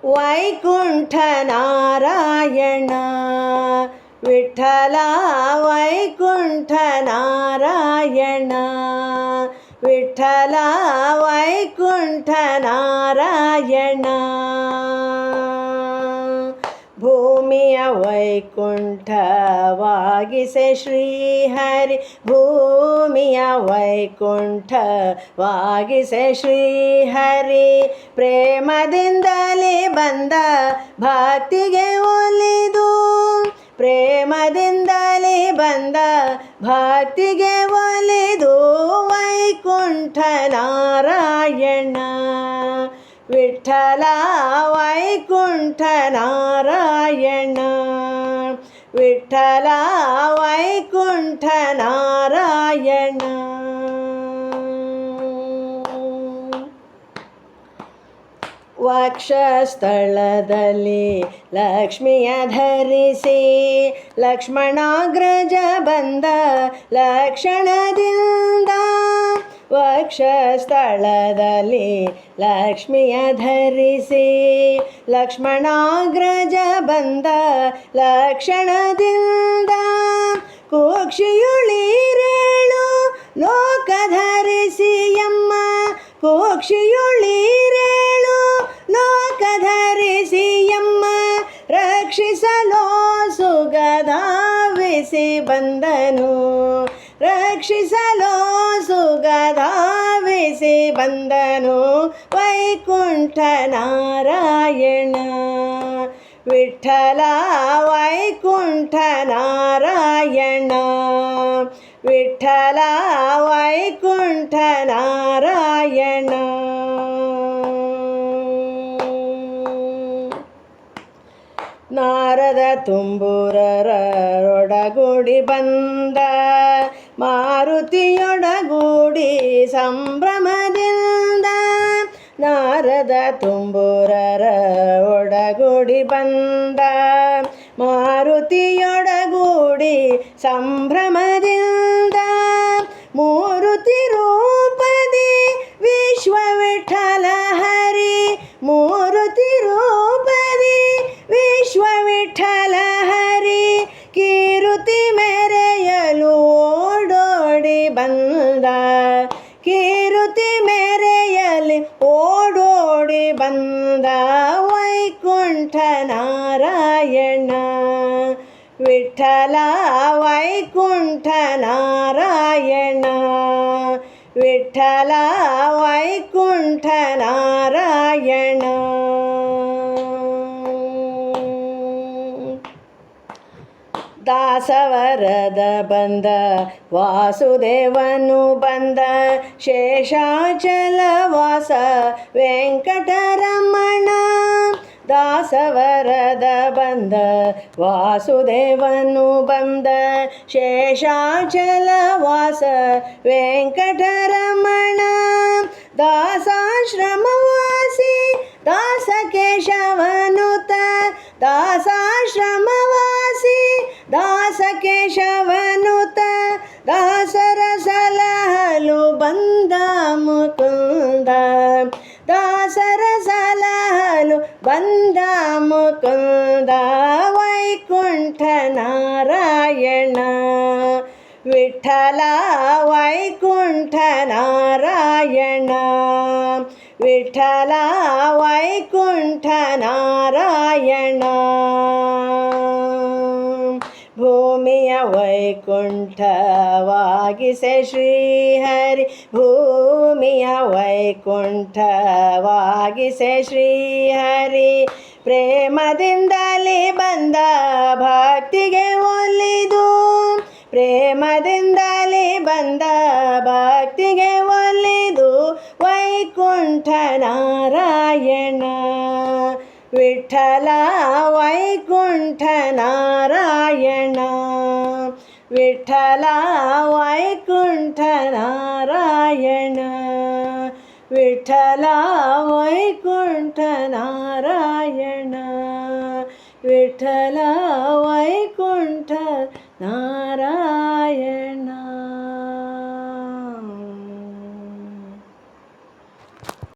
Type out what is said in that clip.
ವೈಕುಂಠ ನಾರಾಯಣ ವಿಠಲ ವೈಕುಂಠ ನಾರಾಯಣ ವಿಠಲ ವೈಕುಂಠ ನಾರಾಯಣ ಭೂಮಿಯ ವೈಕುಂಠವಾಗಿಸೆ ಶ್ರೀಹರಿ ಭೂಮಿಯ ವೈಕುಂಠವಾಗಿಸೆ ಶ್ರೀಹರಿ ಪ್ರೇಮದಿಂದಲೇ ಬಂದ ಭಕ್ತಿಗೆ ಒಲಿದು ಪ್ರೇಮದಿಂದಲೇ ಬಂದ ಭಕ್ತಿಗೆ ಒಲಿದು ವೈಕುಂಠ ನಾರಾಯಣ ವಿಠಲ ವೈಕುಂಠ ನಾರಾಯಣ ವಿಠಲ ವೈಕುಂಠ ನಾರಾಯಣ ವಕ್ಷಸ್ಥಳದಲ್ಲಿ ಲಕ್ಷ್ಮಿಯ ಧರಿಸಿ ಲಕ್ಷ್ಮಣಾಗ್ರಜ ಬಂದ ಲಕ್ಷಣದಿಂದ ವಕ್ಷಸ್ಥಳದಲ್ಲಿ ಲಕ್ಷ್ಮಿಯ ಧರಿಸಿ ಲಕ್ಷ್ಮಣಾಗ್ರಜ ಬಂದ ಲಕ್ಷಣದಿಂದ ಕುಕ್ಷಿಯುಳಿರೇಳು ಲೋಕ ಧರಿಸಿಯಮ್ಮ ಕುಕ್ಷಿಯುಳಿರೇಳು ಲೋಕ ಧರಿಸಿಯಮ್ಮ ರಕ್ಷಿಸಲೋ ಸುಗಧಾವಿಸಿ ಬಂದನು ರಕ್ಷಿಸಲೋ ಸುಗಧಾವಿಸಿ ಬಂದನು ವೈಕುಂಠ ನಾರಾಯಣ ವಿಠಲ ವೈಕುಂಠ ನಾರಾಯಣ ವಿಠಲ ವೈಕುಂಠ ನಾರಾಯಣ ನಾರದ ತುಂಬುರರೊಡಗೂಡಿ ಬಂದ ಮಾರುತಿಯೊಡಗೂಡಿ ಸಂಭ್ರಮದಿಂದ ನಾರದ ತುಂಬುರರ ಒಡಗೂಡಿ ಬಂದ ಮಾರುತಿಯೊಡಗೂಡಿ ಸಂಭ್ರಮದಿಂದ ಮೂರುತಿ ರೂಪದಿ ವಿಶ್ವ ವಿಠಲ ಹರಿ ಮೂರುತಿ ರೂಪದಿ ವಿಶ್ವ ವಿಠಲ ಹರಿ ಕೀರುತಿ ಮೆರೆಯಲು ಓಡೋಡಿ ಬಂದ ಕೀರುತಿ ಮೆರೆಯಲಿ ಓಡೋಡಿ ಬಂದ ವೈಕುಂಠ ನಾರಾಯಣ ವಿಠಲ ವೈಕುಂಠ ನಾರಾಯಣ ವಿಠಲ ವೈಕುಂಠ ನಾರಾಯಣ ದಾಸವರದ ಬಂದ ವಾಸುದೇವನು ಬಂದ ಶೇಷಾಚಲ ವಾಸ ವೆಂಕಟರಮಣ ದಾಸವರದ ಬಂದ ವಾಸುದೇವನು ಬಂದ ಶೇಷಾಚಲ ವಾಸ ವೆಂಕಟರಮಣ ದಾಸಾಶ್ರಮವಾಸಿ ದಾಸ ಕೇಶವನುತ ದಾಸಾಶ್ರಮವಾಸಿ ದಾಸ ಕೇಶವನುತ ದಾಸರ ಸಲಹಲು ಬಂದ ಮುಕುಂದ ದಾಸರ ಸಲಹಲು ಬಂದ ಮುಕುಂದ ವೈಕುಂಠ ನಾರಾಯಣ ವಿಠಲ ವೈಕುಂಠ ನಾರಾಯಣ ವಿಠಲ ವೈಕುಂಠ ನಾರಾಯಣ ಭೂಮಿಯ ವೈಕುಂಠವಾಗಿಸೆ ಶ್ರೀಹರಿ ಭೂಮಿಯ ವೈಕುಂಠವಾಗಿಸೆ ಶ್ರೀಹರಿ ಪ್ರೇಮದಿಂದಲೇ ಬಂದ ಭಕ್ತಿಗೆ ಒಲಿದು ಪ್ರೇಮದಿಂದಲೇ ಬಂದ ಭಕ್ತಿಗೆ ಒಲಿದು ವೈಕುಂಠ ನಾರಾಯಣ ವಿಠಲ ವೈಕುಂಠ ನಾರಾಯಣ ವಿಠಲ ವೈಕುಂಠ ನಾರಾಯಣ ವಿಠಲ ವೈಕುಂಠ ನಾರಾಯಣ ವಿಠಲ ವೈಕುಂಠ ನಾರಾಯಣ